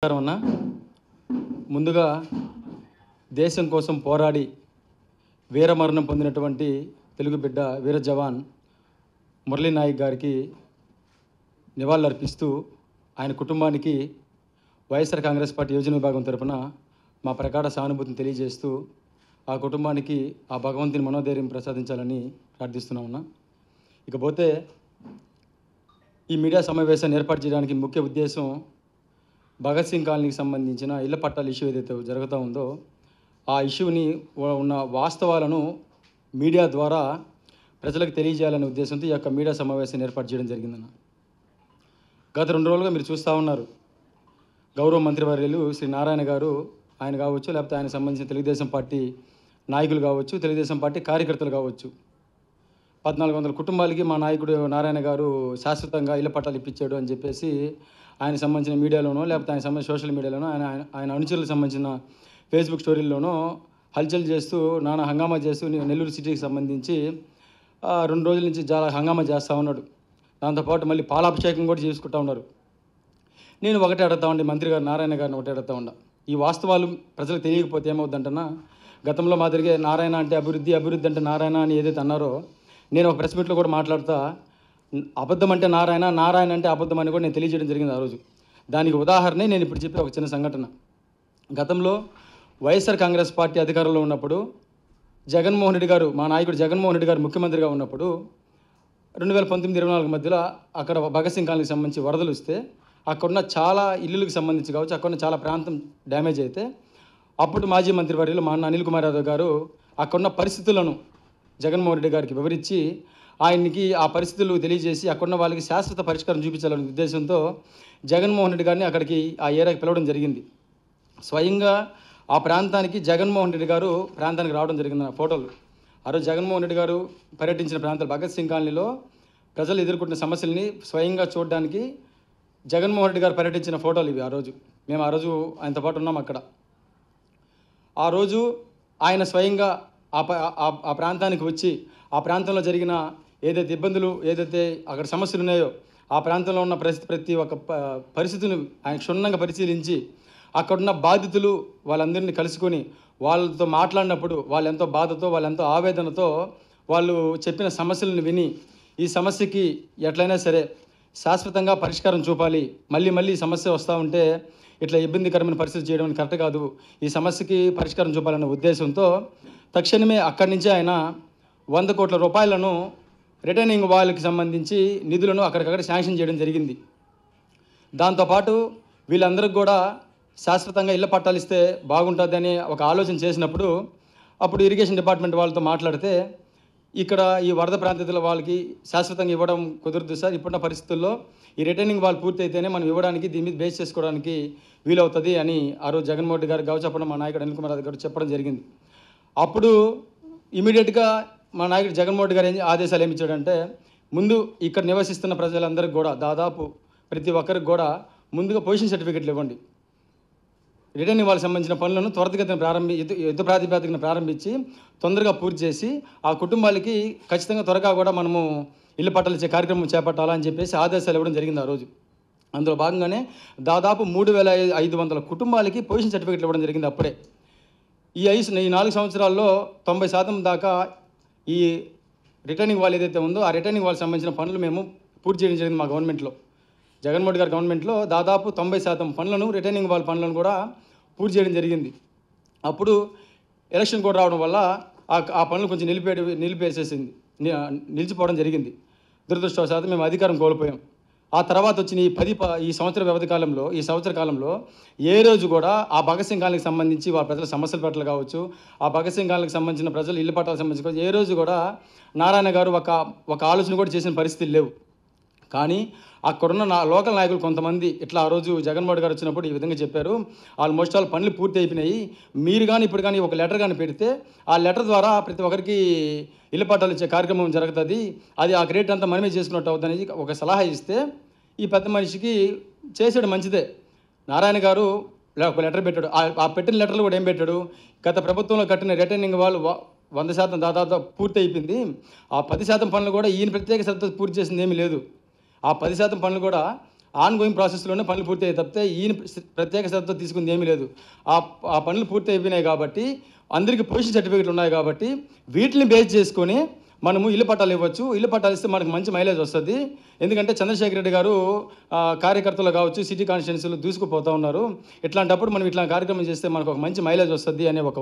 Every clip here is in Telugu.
అన్న ముందుగా దేశం కోసం పోరాడి వీరమరణం పొందినటువంటి తెలుగు బిడ్డ వీర జవాన్ మురళీ నాయక్ గారికి నివాళులర్పిస్తూ ఆయన కుటుంబానికి వైఎస్ఆర్ కాంగ్రెస్ పార్టీ యోజన విభాగం తరపున మా ప్రగాఢ సానుభూతిని తెలియజేస్తూ ఆ కుటుంబానికి ఆ భగవంతుని మనోధైర్యం ప్రసాదించాలని ప్రార్థిస్తున్నామన్నా. ఇకపోతే ఈ మీడియా సమావేశాన్ని ఏర్పాటు చేయడానికి ముఖ్య ఉద్దేశం భగత్ సింగ్ కాలనీకి సంబంధించిన ఇళ్ల పట్టాల ఇష్యూ ఏదైతే జరుగుతూ ఉందో ఆ ఇష్యూని ఉన్న వాస్తవాలను మీడియా ద్వారా ప్రజలకు తెలియజేయాలనే ఉద్దేశంతో ఈ యొక్క మీడియా సమావేశాన్ని ఏర్పాటు చేయడం జరిగిందన్న. గత 2 రోజులుగా మీరు చూస్తూ ఉన్నారు, గౌరవ మంత్రివర్యులు శ్రీ నారాయణ గారు ఆయన కావచ్చు, లేకపోతే ఆయన సంబంధించిన తెలుగుదేశం పార్టీ నాయకులు కావచ్చు, తెలుగుదేశం పార్టీ కార్యకర్తలు కావచ్చు, 1400 కుటుంబాలకి మా నాయకుడు నారాయణ గారు శాశ్వతంగా ఇళ్ల పట్టాలు ఇప్పించాడు అని చెప్పేసి ఆయన సంబంధించిన మీడియాలోనో లేకపోతే ఆయన సంబంధించిన సోషల్ మీడియాలోనో ఆయన అనుచరులకు సంబంధించిన ఫేస్బుక్ స్టోరీల్లోనో హల్చల్ చేస్తూ నానా హంగామా చేస్తూ నెల్లూరు సిటీకి సంబంధించి 2 రోజుల నుంచి చాలా హంగామా చేస్తూ ఉన్నాడు. దాంతోపాటు మళ్ళీ పాలాభిషేకం కూడా చేసుకుంటూ ఉన్నారు. నేను ఒకటే అడుగుతా ఉండే మంత్రి గారు నారాయణ గారిని ఒకటే అడుగుతా ఉండా, ఈ వాస్తవాలు ప్రజలకు తెలియకపోతే ఏమవుద్దంటన్నా, గతంలో మాదిరిగా నారాయణ అంటే అభివృద్ధి, అభివృద్ధి అంటే నారాయణ అని ఏదైతే అన్నారో నేను ఒక ప్రెస్ మీట్లో కూడా మాట్లాడుతా అబద్ధం అంటే నారాయణ, నారాయణ అంటే అబద్ధం అని కూడా నేను తెలియజేయడం జరిగింది ఆ రోజు. దానికి ఉదాహరణే నేను ఇప్పుడు చెప్పే ఒక చిన్న సంఘటన. గతంలో వైఎస్ఆర్ కాంగ్రెస్ పార్టీ అధికారంలో ఉన్నప్పుడు జగన్మోహన్ రెడ్డి గారు, మా నాయకుడు జగన్మోహన్ రెడ్డి గారు ముఖ్యమంత్రిగా ఉన్నప్పుడు 2019-24 మధ్యలో అక్కడ భగత్ సింగ్ కాలనీకి సంబంధించి వరదలు వస్తే అక్కడున్న చాలా ఇల్లులకు సంబంధించి కావచ్చు, అక్కడున్న చాలా ప్రాంతం డ్యామేజ్ అయితే అప్పుడు మాజీ మంత్రివర్యులు మా అన్న అనిల్ కుమార్ యాదవ్ గారు అక్కడున్న పరిస్థితులను జగన్మోహన్ రెడ్డి గారికి వివరించి ఆయనకి ఆ పరిస్థితులు తెలియజేసి అక్కడున్న వాళ్ళకి శాశ్వత పరిష్కారం చూపించాలనే ఉద్దేశంతో జగన్మోహన్ రెడ్డి గారిని అక్కడికి ఆ ఏరియాకి పిలవడం జరిగింది. స్వయంగా ఆ ప్రాంతానికి జగన్మోహన్ రెడ్డి గారు ప్రాంతానికి రావడం జరిగింది. నా ఫోటోలు ఆ రోజు జగన్మోహన్ రెడ్డి గారు పర్యటించిన ప్రాంతాలు భగత్ సింగ్ కాలనీలో ప్రజలు ఎదుర్కొంటున్న సమస్యల్ని స్వయంగా చూడడానికి జగన్మోహన్ రెడ్డి గారు పర్యటించిన ఫోటోలు ఇవి. మేము ఆ రోజు ఆయనతో పాటు ఉన్నాం అక్కడ. ఆ రోజు ఆయన స్వయంగా ఆ ప్రాంతానికి వచ్చి ఆ ప్రాంతంలో జరిగిన ఏదైతే ఇబ్బందులు, ఏదైతే అక్కడ సమస్యలు ఉన్నాయో ఆ ప్రాంతంలో ఉన్న ప్రతి ఒక్క పరిస్థితిని ఆయన క్షుణ్ణంగా పరిశీలించి అక్కడున్న బాధితులు వాళ్ళందరినీ కలుసుకొని వాళ్ళతో మాట్లాడినప్పుడు వాళ్ళు ఎంతో బాధతో, వాళ్ళు ఎంతో ఆవేదనతో వాళ్ళు చెప్పిన సమస్యలను విని ఈ సమస్యకి ఎట్లయినా సరే శాశ్వతంగా పరిష్కారం చూపాలి, మళ్ళీ మళ్ళీ ఈ సమస్య వస్తూ ఉంటే ఇట్లా ఇబ్బందికరమైన పరిస్థితి చేయడం కరెక్ట్ కాదు, ఈ సమస్యకి పరిష్కారం చూపాలనే ఉద్దేశంతో తక్షణమే అక్కడి నుంచి ఆయన 100 కోట్ల రూపాయలను రిటర్నింగ్ వాళ్ళకి సంబంధించి నిధులను అక్కడికక్కడ శాంక్షన్ చేయడం జరిగింది. దాంతోపాటు వీళ్ళందరికీ కూడా శాశ్వతంగా ఇళ్ల పట్టాలు ఇస్తే బాగుంటుందని ఒక ఆలోచన చేసినప్పుడు అప్పుడు ఇరిగేషన్ డిపార్ట్మెంట్ వాళ్ళతో మాట్లాడితే ఇక్కడ ఈ వరద ప్రాంతాల వాళ్ళకి శాశ్వతంగా ఇవ్వడం కుదరదు సార్, ఇప్పుడున్న పరిస్థితుల్లో ఈ రిటర్నింగ్ వాళ్ళు పూర్తి అయితేనే మనం ఇవ్వడానికి దీని మీద బేస్ చేసుకోవడానికి వీలవుతుంది అని ఆ రోజు జగన్మోహన్ రెడ్డి గారు కావచ్చు, అప్పుడు మా నాయకుడు అనిల్ కుమార్ యాదవ్ గారు చెప్పడం జరిగింది. అప్పుడు ఇమీడియట్గా మా నాయకుడు జగన్మోహన్ రెడ్డి గారు ఆదేశాలు ఏమి ఇచ్చాడంటే, ముందు ఇక్కడ నివసిస్తున్న ప్రజలందరికీ కూడా దాదాపు ప్రతి ఒక్కరికి కూడా ముందుగా పొజిషన్ సర్టిఫికెట్లు ఇవ్వండి, రిటర్నింగ్ వాళ్ళకి సంబంధించిన పనులను త్వరితగతిన యుద్ధ ప్రాతిపదికన ప్రారంభించి తొందరగా పూర్తి చేసి ఆ కుటుంబాలకి ఖచ్చితంగా త్వరగా కూడా మనము ఇల్లు పట్టాలు ఇచ్చే కార్యక్రమం చేపట్టాలని చెప్పేసి ఆదేశాలు ఇవ్వడం జరిగింది ఆ రోజు. అందులో భాగంగానే దాదాపు 3500 కుటుంబాలకి పొజిషన్ సర్టిఫికెట్లు ఇవ్వడం జరిగింది. అప్పుడే ఈ 4 సంవత్సరాల్లో 90% దాకా ఈ రిటర్నింగ్ వాళ్ళు ఏదైతే ఉందో ఆ రిటర్నింగ్ వాళ్ళకి సంబంధించిన పనులు మేము పూర్తి చేయడం జరిగింది. మా గవర్నమెంట్లో, జగన్మోహన్ రెడ్డి గారి గవర్నమెంట్లో దాదాపు 90% పనులను, రిటర్నింగ్ వాళ్ళ పనులను కూడా పూర్తి చేయడం జరిగింది. అప్పుడు ఎలక్షన్ కూడా రావడం వల్ల ఆ పనులు కొంచెం నిలిచిపోవడం జరిగింది. దురదృష్టవశాత్తు మేము అధికారం కోల్పోయాం. ఆ తర్వాత వచ్చిన ఈ సంవత్సర వ్యవధి కాలంలో, ఈ సంవత్సర కాలంలో ఏ రోజు కూడా ఆ భగత్ సింగ్ కాలనీకి సంబంధించి వాళ్ళ ప్రజల సమస్యల పట్ల కావచ్చు, ఆ భగత్ సింగ్ కాలనీకి సంబంధించిన ప్రజలు ఇల్లు పట్టాలకు సంబంధించి ఏ రోజు కూడా నారాయణ గారు ఒక ఆలోచన కూడా చేసిన పరిస్థితులు లేవు. కానీ అక్కడున్న లోకల్ నాయకులు కొంతమంది ఇట్లా ఆ రోజు జగన్మోహన్ రెడ్డి గారు వచ్చినప్పుడు ఈ విధంగా చెప్పారు, ఆల్మోస్ట్ ఆల్ పనులు పూర్తి అయిపోయినాయి, మీరు కానీ ఇప్పుడు కానీ ఒక లెటర్ కానీ పెడితే ఆ లెటర్ ద్వారా ప్రతి ఒక్కరికి ఇల్లు పట్టాలు ఇచ్చే కార్యక్రమం జరుగుతుంది, అది ఆ క్రెడిట్ అంతా మనమే చేసుకున్నట్టు అవుతుంది అనేది ఒక సలహా ఇస్తే ఈ పెద్ద మనిషికి చేసాడు మంచిదే. నారాయణ గారు ఒక లెటర్ పెట్టాడు. ఆ పెట్టిన లెటర్లు కూడా ఏం పెట్టాడు, గత ప్రభుత్వంలో కట్టిన రిటర్నింగ్ వాళ్ళు 100% దాదాపు పూర్తి అయిపోయింది, ఆ 10% పనులు కూడా ఈయన ప్రత్యేక శ్రద్ధ పూర్తి చేసింది ఏమీ లేదు, ఆ 10% పనులు కూడా ఆన్గోయింగ్ ప్రాసెస్లోనే పనులు పూర్తి అయ్యి తప్పితే ఈయన ప్రత్యేక శ్రద్ధతో తీసుకుంది ఏమీ లేదు. ఆ పనులు పూర్తి అయిపోయినాయి కాబట్టి, అందరికీ పొజిషన్ సర్టిఫికెట్లు ఉన్నాయి కాబట్టి వీటిని బేస్ చేసుకొని మనము ఇల్లు పట్టాలు ఇవ్వచ్చు. ఇల్లు పట్టాలు ఇస్తే మనకు మంచి మైలేజ్ వస్తుంది. ఎందుకంటే చంద్రశేఖర్ రెడ్డి గారు కార్యకర్తలు కావచ్చు, సిటీ కాన్స్టిట్యున్సీలు దూసుకుపోతూ ఉన్నారు. ఇట్లాంటప్పుడు మనం ఇట్లా కార్యక్రమం చేస్తే మనకు ఒక మంచి మైలేజ్ వస్తుంది అనే ఒక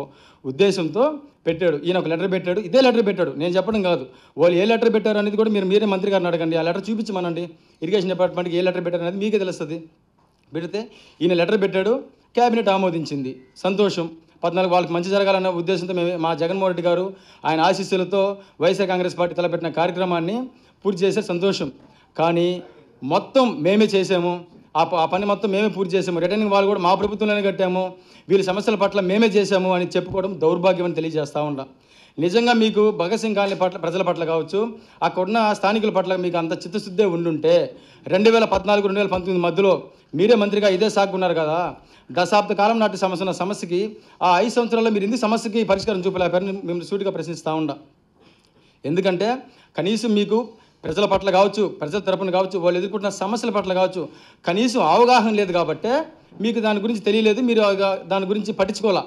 ఉద్దేశంతో పెట్టాడు. ఈయన ఒక లెటర్ పెట్టాడు. ఇదే లెటర్ పెట్టాడు, నేను చెప్పడం కాదు. వాళ్ళు ఏ లెటర్ పెట్టారు అనేది కూడా మీరే మంత్రి గారిని అడగండి. ఆ లెటర్ చూపించమనండి. ఇరిగేషన్ డిపార్ట్మెంట్కి ఏ లెటర్ పెట్టారు అనేది మీకే తెలుస్తుంది. పెడితే ఈయన లెటర్ పెట్టాడు, క్యాబినెట్ ఆమోదించింది. సంతోషం. 14 వాళ్ళకి మంచి జరగాలన్న ఉద్దేశంతో మా జగన్మోహన్ రెడ్డి గారు ఆయన ఆశీస్సులతో వైఎస్ఆర్ కాంగ్రెస్ పార్టీ తలపెట్టిన కార్యక్రమాన్ని పూర్తి చేసే సంతోషం. కానీ మొత్తం మేమే చేసాము. ఆ పని మొత్తం మేమే పూర్తి చేసాము. రిటర్నింగ్ వాళ్ళు కూడా మా ప్రభుత్వంలోనే కట్టాము, వీళ్ళ సమస్యల పట్ల మేమే చేసాము అని చెప్పుకోవడం దౌర్భాగ్యం అని తెలియజేస్తూ ఉంటాం. నిజంగా మీకు భగత్ సింగ్ కాలనీ పట్ల, ప్రజల పట్ల కావచ్చు, అక్కడున్న స్థానికుల పట్ల మీకు అంత చిత్తశుద్ధే ఉండుంటే 2014-2019 మధ్యలో మీరే మంత్రిగా ఇదే సాగున్నారు కదా. దశాబ్ద కాలం నాటి సమస్యకి ఆ 5 సంవత్సరాల్లో మీరు ఎందుకు సమస్యకి పరిష్కారం చూపలేపారని మేము సూటిగా ప్రశ్నిస్తూ ఉండా. ఎందుకంటే కనీసం మీకు ప్రజల పట్ల కావచ్చు, ప్రజల తరపున కావచ్చు, వాళ్ళు ఎదుర్కొంటున్న సమస్యల పట్ల కావచ్చు కనీసం అవగాహన లేదు కాబట్టే మీకు దాని గురించి తెలియలేదు, మీరు దాని గురించి పట్టించుకోవాలా.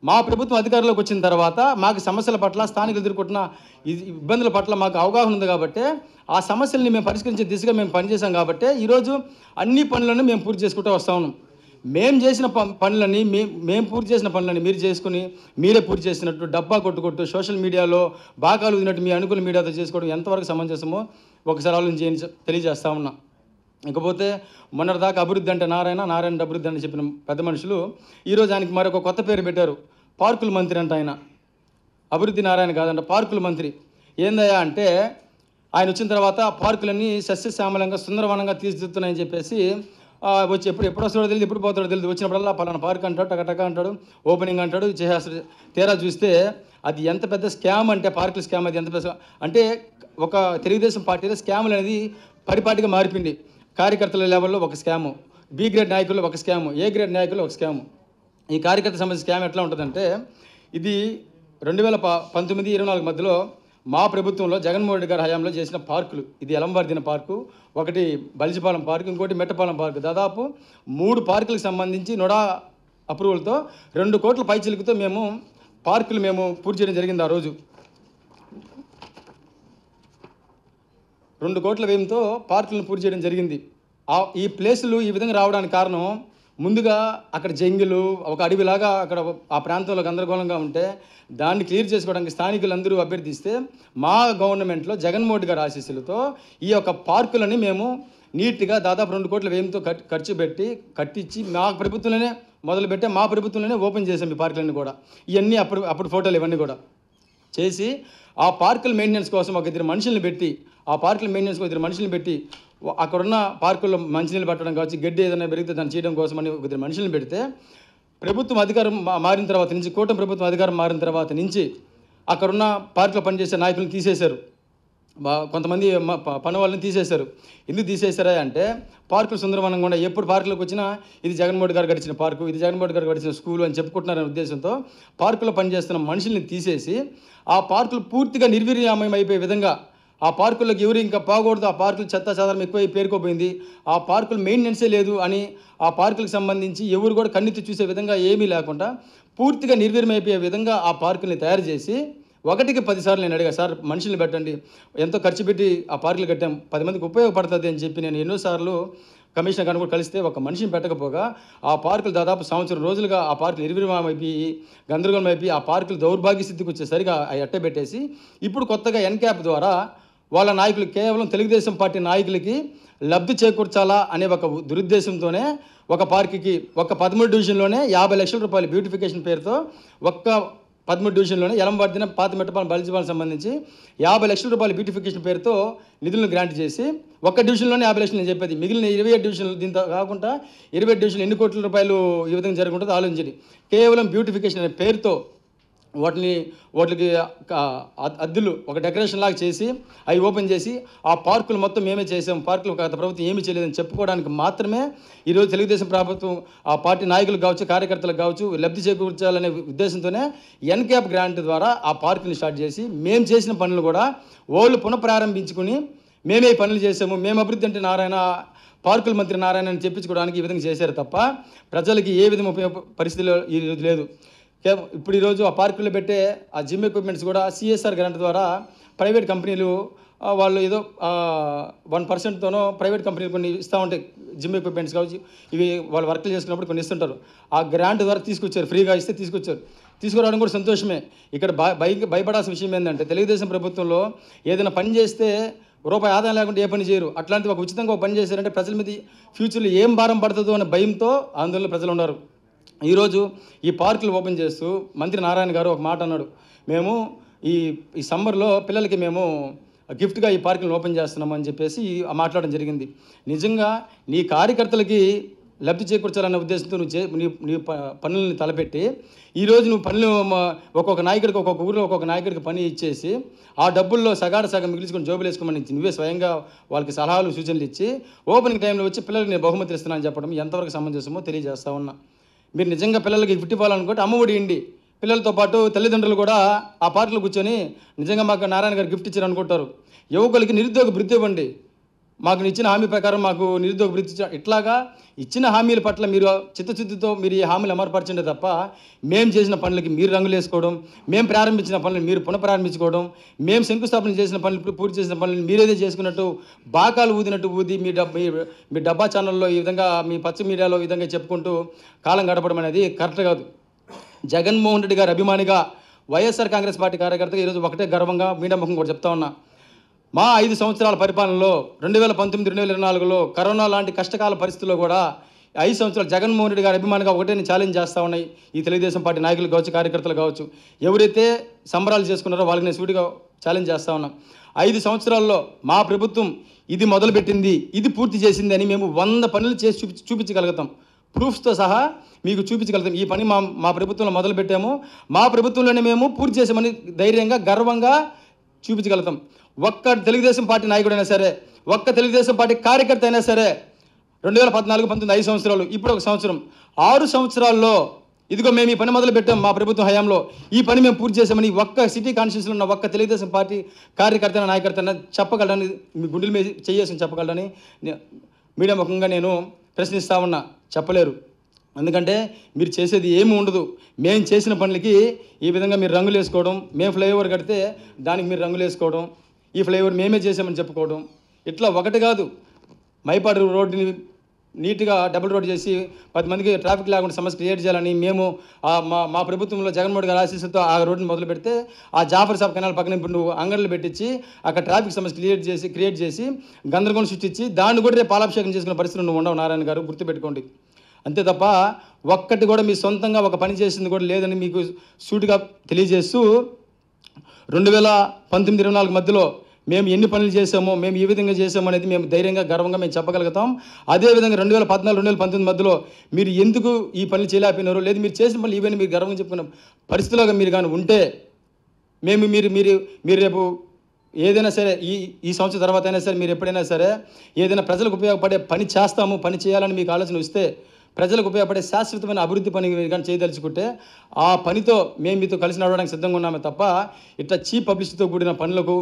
మా ప్రభుత్వం అధికారంలోకి వచ్చిన తర్వాత మాకు సమస్యల పట్ల, స్థానికులు ఎదుర్కొంటున్న ఇబ్బందుల పట్ల మాకు అవగాహన ఉంది కాబట్టి ఆ సమస్యల్ని మేము పరిష్కరించే దిశగా మేము పనిచేసాం కాబట్టి ఈరోజు అన్ని పనులను మేము పూర్తి చేసుకుంటూ వస్తూ ఉన్నాం. మేము చేసిన పనులని మేము పూర్తి చేసిన పనులని మీరు చేసుకుని మీరే పూర్తి చేసినట్టు డబ్బా కొట్టుకొట్టు సోషల్ మీడియాలో బాగాలు ఉన్నట్టు మీ అనుకూల మీడియాతో చేసుకోవడం ఎంతవరకు సమంజసమో ఒకసారి ఆలోచించి తెలియజేస్తూ ఉన్నా. ఇకపోతే మొన్నటిదాకా అభివృద్ధి అంటే నారాయణ అభివృద్ధి అని చెప్పిన పెద్ద మనుషులు ఈరోజు ఆయనకి మరొక కొత్త పేరు పెట్టారు, పార్కుల మంత్రి అంట. ఆయన అభివృద్ధి నారాయణ కాదంట, పార్కుల మంత్రి. ఏందయ్యా అంటే ఆయన వచ్చిన తర్వాత పార్కులన్నీ సస్యశ్యామలంగా సుందరవనంగా తీర్చిదిద్దుతున్నాయని చెప్పేసి వచ్చి ఎప్పుడు వస్తాడో తెలియదు, ఎప్పుడు పోతాడో తెలియదు. వచ్చినప్పుడల్లా పలానా పార్క్ అంటాడు, టకటక అంటాడు, ఓపెనింగ్ అంటాడు, చేసేస్తాడు. తీరా చూస్తే అది ఎంత పెద్ద స్కామ్ అంటే, పార్కుల స్కామ్ అది ఎంత పెద్ద అంటే ఒక తెలుగుదేశం పార్టీలో స్కాములు అనేది పరిపాటిగా మారిపోయింది. కార్యకర్తల లెవెల్లో ఒక స్కాము, బి గ్రేడ్ నాయకుల్లో ఒక స్కాము, ఏ గ్రేడ్ నాయకుల్లో ఒక స్కాము. ఈ కార్యకర్త సంబంధించిన స్కామ్ ఎట్లా ఉంటుందంటే, ఇది 2019-24 మధ్యలో మా ప్రభుత్వంలో జగన్మోహన్ రెడ్డి గారి హయాంలో చేసిన పార్కులు, ఇది ఎలంబర్దిన పార్కు, ఒకటి బలిజిపాలెం పార్కు, ఇంకోటి మెట్టపాలెం పార్కు, దాదాపు 3 పార్కులకు సంబంధించి నోడా అప్రూవల్తో 2 కోట్ల పైచిలుకుతో మేము పార్కులు పూర్తి చేయడం జరిగింది. ఆ రోజు 2 కోట్ల వ్యయంతో పార్కులను పూర్తి చేయడం జరిగింది. ఈ ప్లేసులు ఈ విధంగా రావడానికి కారణం, ముందుగా అక్కడ జంగిలు, ఒక అడవిలాగా అక్కడ ఆ ప్రాంతంలో గందరగోళంగా ఉంటే దాన్ని క్లియర్ చేసుకోవడానికి స్థానికులందరూ అభ్యర్థిస్తే మా గవర్నమెంట్లో జగన్మోహన్ రెడ్డి గారి ఆశీస్సులతో ఈ యొక్క పార్కులని మేము నీట్గా దాదాపు 2 కోట్ల వ్యయంతో ఖర్చు పెట్టి కట్టించి మా ప్రభుత్వంలోనే మొదలుపెట్టే మా ప్రభుత్వంలోనే ఓపెన్ చేసాం ఈ పార్కులన్నీ కూడా. ఇవన్నీ అప్పుడు ఫోటోలు ఇవన్నీ కూడా చేసి ఆ పార్కుల మెయింటెనెన్స్ కోసం ఒక 2 మనుషుల్ని పెట్టి, ఆ పార్కుల మెయింటెనెన్స్ కోసం 2 మనుషుల్ని పెట్టి, అక్కడున్న పార్కుల్లో మంచినీళ్ళు పట్టడం కావచ్చు, గడ్డి ఏదైనా పెరిగితే దాన్ని చేయడం కోసం అని ఒక 2 మనుషుల్ని పెడితే ప్రభుత్వం అధికారం మారిన తర్వాత నుంచి, కూటమి ప్రభుత్వం అధికారం మారిన తర్వాత నుంచి అక్కడున్న పార్కులో పనిచేసే నాయకులను తీసేశారు. కొంతమంది పని వాళ్ళని తీసేశారు. ఎందుకు తీసేశారా అంటే పార్కులు సుందరవనంగా ఉండే, ఎప్పుడు పార్కులకు వచ్చినా ఇది జగన్మోహన్ గారు గడిచిన పార్కు, ఇది జగన్మోహన్ గారు గడిచిన స్కూలు అని చెప్పుకుంటున్నారనే ఉద్దేశంతో పార్కులో పనిచేస్తున్న మనుషుల్ని తీసేసి ఆ పార్కులు పూర్తిగా నిర్వీర్యమయం అయిపోయే విధంగా, ఆ పార్కులకు ఎవరు ఇంకా పోకూడదు, ఆ పార్కులు చెత్త చెదారం ఎక్కువ పేరుకోపోయింది, ఆ పార్కులు మెయింటెనెన్సే లేదు అని ఆ పార్కులకు సంబంధించి ఎవరు కూడా కన్నెత్తి చూసే విధంగా ఏమీ లేకుండా పూర్తిగా నిర్వీర్యమైపోయే విధంగా ఆ పార్కుల్ని తయారు చేసి 1కి 10 సార్లు నేను అడిగా, సార్ మనుషుల్ని పెట్టండి, ఎంతో ఖర్చు పెట్టి ఆ పార్కులు కట్టాం, 10 మందికి ఉపయోగపడుతుంది అని చెప్పి నేను ఎన్నోసార్లు కమిషనర్ గారిని కూడా కలిస్తే ఒక మనిషిని పెట్టకపోగా ఆ పార్కులు దాదాపు 1 సంవత్సరం రోజులుగా ఆ పార్కులు నిర్వీర్యమైపోయి గందరగోళం అయిపోయి ఆ పార్కులు దౌర్భాగ్య స్థితికి వచ్చేసరిగా అవి అట్టబెట్టేసి ఇప్పుడు కొత్తగా ఎన్క్యాప్ ద్వారా వాళ్ళ నాయకులు, కేవలం తెలుగుదేశం పార్టీ నాయకులకి లబ్ధి చేకూర్చాలా అనే ఒక దురుద్దేశంతోనే ఒక పార్కుకి ఒక 13 డివిజన్లోనే 50 లక్షల రూపాయలు బ్యూటిఫికేషన్ పేరుతో, ఒక్క 13 డివిజన్లోనే ఎలంబర్దిన, పాత మెట్టపాలెం, బలిజిపాలెం సంబంధించి 50 లక్షల రూపాయలు బ్యూటిఫికేషన్ పేరుతో నిధులను గ్రాంట్ చేసి, ఒక్క డివిజన్లోనే 50 లక్షలు నేను చెప్పేది, మిగిలిన 27 డివిజన్లు, దీంతో కాకుండా 27 డివిజన్లు ఎన్ని కోట్ల రూపాయలు ఈ విధంగా జరుగుతుందో ఆలోచించండి. కేవలం బ్యూటిఫికేషన్ అనే పేరుతో వాటికి అద్దులు ఒక డెకరేషన్ లాగా చేసి అవి ఓపెన్ చేసి ఆ పార్కులు మొత్తం మేమే చేసాం, పార్కులు గత ప్రభుత్వం ఏమీ చేయలేదని చెప్పుకోవడానికి మాత్రమే ఈరోజు తెలుగుదేశం ప్రభుత్వం ఆ పార్టీ నాయకులకు కావచ్చు, కార్యకర్తలకు కావచ్చు లబ్ధి చేకూర్చాలనే ఉద్దేశంతోనే ఎన్క్యాప్ గ్రాంట్ ద్వారా ఆ పార్కుని స్టార్ట్ చేసి మేము చేసిన పనులు కూడా వాళ్ళు పునఃప్రారంభించుకుని మేమే ఈ పనులు చేసాము, మేము అభివృద్ధి అంటే నారాయణ, పార్కుల మంత్రి నారాయణ అని చెప్పించుకోవడానికి ఈ విధంగా చేశారు తప్ప ప్రజలకి ఏ విధంగా పరిస్థితిలో ఈరోజు లేదు. ఇప్పుడు ఈరోజు ఆ పార్కుల్లో పెట్టే ఆ జిమ్ ఎక్విప్మెంట్స్ కూడా సిఎస్ఆర్ గ్రాంట్ ద్వారా ప్రైవేట్ కంపెనీలు వాళ్ళు ఏదో 1%తోనో ప్రైవేట్ కంపెనీలు కొన్ని ఇస్తూ ఉంటాయి. జిమ్ ఎక్విప్మెంట్స్ కావచ్చు, ఇవి వాళ్ళు వర్క్లు చేసుకున్నప్పుడు కొన్ని ఇస్తుంటారు. ఆ గ్రాంట్ ద్వారా తీసుకొచ్చారు, ఫ్రీగా ఇస్తే తీసుకొచ్చారు. తీసుకురావడం కూడా సంతోషమే. ఇక్కడ భయపడాల్సిన విషయం ఏంటంటే తెలుగుదేశం ప్రభుత్వంలో ఏదైనా పని చేస్తే రూపాయి ఆదాయం లేకుండా ఏ పని చేయరు. అట్లాంటి ఒక ఉచితంగా ఒక పని చేశారంటే ప్రజల మీద ఫ్యూచర్లో ఏం భారం పడుతుందో అనే భయంతో ఆందోళన ప్రజలు ఉన్నారు. ఈరోజు ఈ పార్కులు ఓపెన్ చేస్తూ మంత్రి నారాయణ గారు ఒక మాట అన్నాడు, మేము ఈ సమ్మర్లో పిల్లలకి మేము గిఫ్ట్గా ఈ పార్కులను ఓపెన్ చేస్తున్నాము అని చెప్పేసి మాట్లాడడం జరిగింది. నిజంగా నీ కార్యకర్తలకి లబ్ధి చేకూర్చాలన్న ఉద్దేశంతో నీ పనులని తలపెట్టి ఈరోజు నువ్వు పనులు ఒక్కొక్క నాయకుడికి ఒక్కొక్క ఊరిలో ఒక్కొక్క నాయకుడికి పని ఇచ్చేసి ఆ డబ్బుల్లో సగం మిగిల్చుకొని జోబులు వేసుకోమని నువ్వే స్వయంగా వాళ్ళకి సలహాలు సూచనలు ఇచ్చి ఓపెనింగ్ టైంలో వచ్చి పిల్లలకి నేను బహుమతి ఇస్తున్నానని చెప్పడం ఎంతవరకు సమంజసమో తెలియజేస్తా ఉన్నా. మీరు నిజంగా పిల్లలకి గిఫ్ట్ ఇవ్వాలనుకుంటే అమ్మఒడి ఇండి, పిల్లలతో పాటు తల్లిదండ్రులు కూడా ఆ పార్కులో కూర్చొని నిజంగా మాకు నారాయణ గారు గిఫ్ట్ ఇచ్చారు అనుకుంటారు. యువకులకి నిరుద్యోగ భృతి ఇవ్వండి, మాకు ఇచ్చిన హామీ ప్రకారం మాకు నిరుద్యోగ భృతి ఇట్లాగా ఇచ్చిన హామీల పట్ల మీరు చిత్తశుద్ధితో మీరు ఈ హామీలు అమలుపరచండి తప్ప మేము చేసిన పనులకి మీరు రంగులు వేసుకోవడం, మేము ప్రారంభించిన పనులను మీరు పునఃప్రారంభించుకోవడం, మేము శంకుస్థాపన చేసిన పనులు పూర్తి చేసిన పనులను మీరేదే చేసుకున్నట్టు బాకాలు ఊదినట్టు ఊది మీ డబ్బా ఛానల్లో ఈ విధంగా మీ పచ్చ మీడియాలో ఈ విధంగా చెప్పుకుంటూ కాలం గడపడం అనేది కరెక్ట్ కాదు. జగన్మోహన్ రెడ్డి గారి అభిమానిగా వైఎస్ఆర్ కాంగ్రెస్ పార్టీ కార్యకర్తగా ఈరోజు ఒకటే గర్వంగా మీడియా ముఖం కూడా చెప్తా ఉన్నా, మా 5 సంవత్సరాల పరిపాలనలో 2019-2024లో కరోనా లాంటి కష్టకాల పరిస్థితుల్లో కూడా 5 సంవత్సరాలు జగన్మోహన్ రెడ్డి గారి అభిమానిగా ఒకటే నేను ఛాలెంజ్ చేస్తూ ఉన్నాయి. ఈ తెలుగుదేశం పార్టీ నాయకులు కావచ్చు, కార్యకర్తలు కావచ్చు, ఎవరైతే సంబరాలు చేసుకున్నారో వాళ్ళకి నేను సూటిగా ఛాలెంజ్ చేస్తూ ఉన్నాం. 5 సంవత్సరాల్లో మా ప్రభుత్వం ఇది మొదలుపెట్టింది, ఇది పూర్తి చేసింది అని మేము 100 పనులు చేసి చూపించగలుగుతాం. ప్రూఫ్స్తో సహా మీకు చూపించగలుగుతాం. ఈ పని మా ప్రభుత్వంలో మొదలుపెట్టాము, మా ప్రభుత్వంలోనే మేము పూర్తి చేసామని ధైర్యంగా గర్వంగా చూపించగలుగుతాం. ఒక్క తెలుగుదేశం పార్టీ నాయకుడైనా సరే, ఒక్క తెలుగుదేశం పార్టీ కార్యకర్త అయినా సరే 2014-19 5 సంవత్సరాలు, ఇప్పుడు 1 సంవత్సరం, 6 సంవత్సరాల్లో ఇదిగో మేము ఈ పని మొదలు పెట్టాం మా ప్రభుత్వం హయాంలో, ఈ పని మేము పూర్తి చేసామని ఒక్క సిటీ కాన్స్టిట్యూన్సీలో ఉన్న ఒక్క తెలుగుదేశం పార్టీ కార్యకర్త నాయకర్త చెప్పగలడని, మీ గుండెల మీద చేయాల్సిన చెప్పగలడని మీడియా ముఖంగా నేను ప్రశ్నిస్తా ఉన్నా. చెప్పలేరు. ఎందుకంటే మీరు చేసేది ఏమి ఉండదు. మేము చేసిన పనులకి ఈ విధంగా మీరు రంగులు వేసుకోవడం, మేము ఫ్లైఓవర్ కడితే దానికి మీరు రంగులు వేసుకోవడం, ఈ ఫ్లైఓవర్ మేమే చేసామని చెప్పుకోవడం, ఇట్లా ఒకటి కాదు. మైపాడు రోడ్డుని నీట్గా డబుల్ రోడ్ చేసి 10 మందికి ట్రాఫిక్ లేకుండా సమస్య క్రియేట్ చేయాలని మేము మా ప్రభుత్వంలో జగన్మోహన్ గారి ఆశీస్సుతో ఆ రోడ్డుని మొదలు పెడితే ఆ జాఫర్ సాబ్ కెనాల్ పక్కన ఇప్పుడు అంగళ్ళు పెట్టించి అక్కడ ట్రాఫిక్ సమస్య క్రియేట్ చేసి గందరగోళం సృష్టించి దాన్ని కూడా రేపు పాలాభిషేకం చేసుకునే పరిస్థితులు నువ్వు ఉండవు నారాయణ గారు, గుర్తుపెట్టుకోండి. అంతే తప్ప ఒక్కటి కూడా మీ సొంతంగా ఒక పని చేసింది కూడా లేదని మీకు సూటిగా తెలియజేస్తూ 2019-24 మధ్యలో మేము ఎన్ని పనులు చేసామో, మేము ఈ విధంగా చేసామో అనేది మేము ధైర్యంగా గర్వంగా మేము చెప్పగలుగుతాం. అదేవిధంగా 2014-2019 మధ్యలో మీరు ఎందుకు ఈ పనులు చేయలేకపోయినారో, లేదు మీరు చేసిన పనులు ఇవన్నీ మీరు గర్వంగా చెప్పుకున్న పరిస్థితుల్లో మీరు కానీ ఉంటే మీరు రేపు ఏదైనా సరే ఈ సంవత్సరం తర్వాత అయినా సరే మీరు ఎప్పుడైనా సరే ఏదైనా ప్రజలకు ఉపయోగపడే పని చేస్తాము, పని చేయాలని మీకు ఆలోచన వస్తే, ప్రజలకు ఉపయోగపడే శాశ్వతమైన అభివృద్ధి పని కానీ చేయదలుచుకుంటే ఆ పనితో మేము మీతో కలిసి నడవడానికి సిద్ధంగా ఉన్నామే తప్ప ఇట్లా చీప్ పబ్లిసిటీతో కూడిన పనులకు,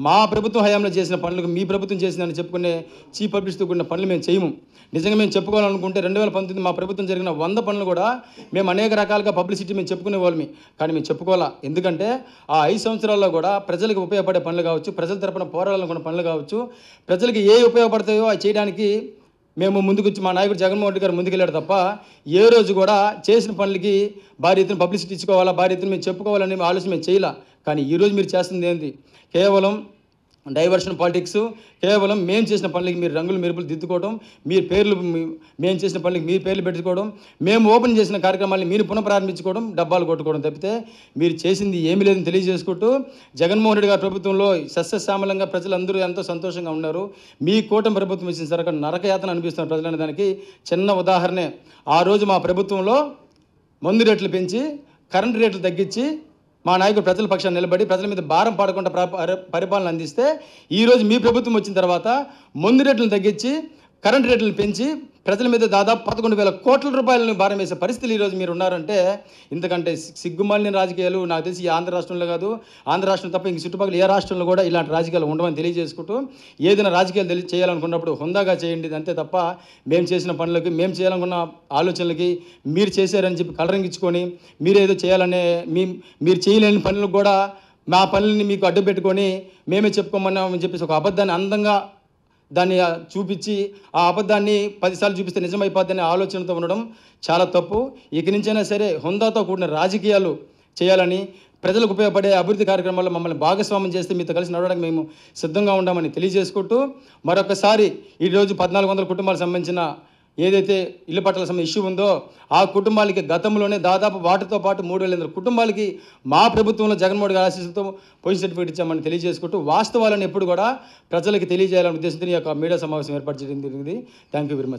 మా ప్రభుత్వం హయాంలో చేసిన పనులకు మీ ప్రభుత్వం చేసిందని చెప్పుకునే చీప్ పబ్లిసిటీతో కూడిన పనులు మేము చేయము. నిజంగా మేము చెప్పుకోవాలనుకుంటే 2019 మా ప్రభుత్వం జరిగిన 100 పనులు కూడా మేము అనేక రకాలుగా పబ్లిసిటీ మేము చెప్పుకునే వాళ్ళమి, కానీ మేము చెప్పుకోవాలా. ఎందుకంటే ఆ 5 సంవత్సరాల్లో కూడా ప్రజలకు ఉపయోగపడే పనులు కావచ్చు, ప్రజల తరపున పోరాడాలనుకున్న పనులు కావచ్చు, ప్రజలకు ఏ ఉపయోగపడతాయో అవి చేయడానికి మేము ముందుకొచ్చి మా నాయకుడు జగన్మోహన్ రెడ్డి గారు ముందుకెళ్ళాడు తప్ప ఏ రోజు కూడా చేసిన పనులకి భారీ ఎత్తున పబ్లిసిటీ ఇచ్చుకోవాలా, భారీ ఎత్తున మేము చెప్పుకోవాలని ఆలోచన మేము చేయాల. కానీ ఈరోజు మీరు చేస్తుంది ఏంటి? కేవలం డైవర్షన్ పాలిటిక్స్, కేవలం మేము చేసిన పనులకి మీరు రంగులు మెరుపులు దిద్దుకోవడం, మేము చేసిన పనులకి మీ పేర్లు పెట్టుకోవడం, మేము ఓపెన్ చేసిన కార్యక్రమాన్ని మీరు పునఃప్రారంభించుకోవడం, డబ్బాలు కొట్టుకోవడం తప్పితే మీరు చేసింది ఏమీ లేదని తెలియజేసుకుంటూ జగన్మోహన్ రెడ్డి గారి ప్రభుత్వంలో సస్యశ్యామలంగా ప్రజలందరూ ఎంతో సంతోషంగా ఉన్నారు. మీ కూటమి ప్రభుత్వం ఇచ్చిన సరక నరకయాతన అనిపిస్తున్నారు ప్రజలనే దానికి చిన్న ఉదాహరణే. ఆ రోజు మా ప్రభుత్వంలో మందు రేట్లు పెంచి, కరెంటు రేట్లు తగ్గించి మా నాయకుడు ప్రజల పక్షాన్ని నిలబడి ప్రజల మీద భారం పడకుండా పరిపాలన అందిస్తే, ఈరోజు మీ ప్రభుత్వం వచ్చిన తర్వాత మందు రేట్లను తగ్గించి, కరెంటు రేట్లను పెంచి ప్రజల మీద దాదాపు 11,000 కోట్ల రూపాయలను భారం వేసే పరిస్థితులు ఈరోజు మీరు ఉన్నారంటే ఇంతకంటే సిగ్గుమాలిన రాజకీయాలు నాకు తెలిసి ఈ ఆంధ్ర రాష్ట్రంలో కాదు, ఆంధ్ర రాష్ట్రం తప్ప ఇంక చుట్టుపక్కల ఏ రాష్ట్రంలో కూడా ఇలాంటి రాజకీయాలు ఉండవని తెలియజేసుకుంటూ, ఏదైనా రాజకీయాలు చేయాలనుకున్నప్పుడు హుందాగా చేయండి, అంతే తప్ప మేము చేసిన పనులకి, మేము చేయాలనుకున్న ఆలోచనలకి మీరు చేశారని చెప్పి కలరింగించుకొని మీరేదో చేయాలనే మీరు చేయలేని పనులకు కూడా మా పనులని మీకు అడ్డు పెట్టుకొని మేమే చెప్పుకోమన్నామని చెప్పేసి ఒక అబద్ధాన్ని అందంగా దాన్ని చూపించి ఆ అబద్ధాన్ని 10 సార్లు చూపిస్తే నిజమైపోద్దనే ఆలోచనతో ఉండడం చాలా తప్పు. ఇక నుంచైనా సరే హుందాతో కూడిన రాజకీయాలు చేయాలని, ప్రజలకు ఉపయోగపడే అభివృద్ధి కార్యక్రమాల్లో మమ్మల్ని భాగస్వామ్యం చేస్తే మీతో కలిసి నడవడానికి మేము సిద్ధంగా ఉన్నామని తెలియజేసుకుంటూ, మరొకసారి ఈరోజు 1400 కుటుంబాలకు సంబంధించిన ఏదైతే ఇల్లు పట్టాల సంబంధించిన ఇష్యూ ఉందో ఆ కుటుంబాలకి గతంలోనే దాదాపు వాటితో పాటు 3,800 కుటుంబాలకి మా ప్రభుత్వంలో జగన్మోహన్ గారి ఆశీస్సులతో పొజిషన్ సర్టిఫికేట్ ఇచ్చామని తెలియజేసుకుంటూ, వాస్తవాలను ఎప్పుడు కూడా ప్రజలకు తెలియజేయాలనే ఉద్దేశంతో ఈ యొక్క మీడియా సమావేశం ఏర్పాటు చేయడం జరిగింది. Thank you very much.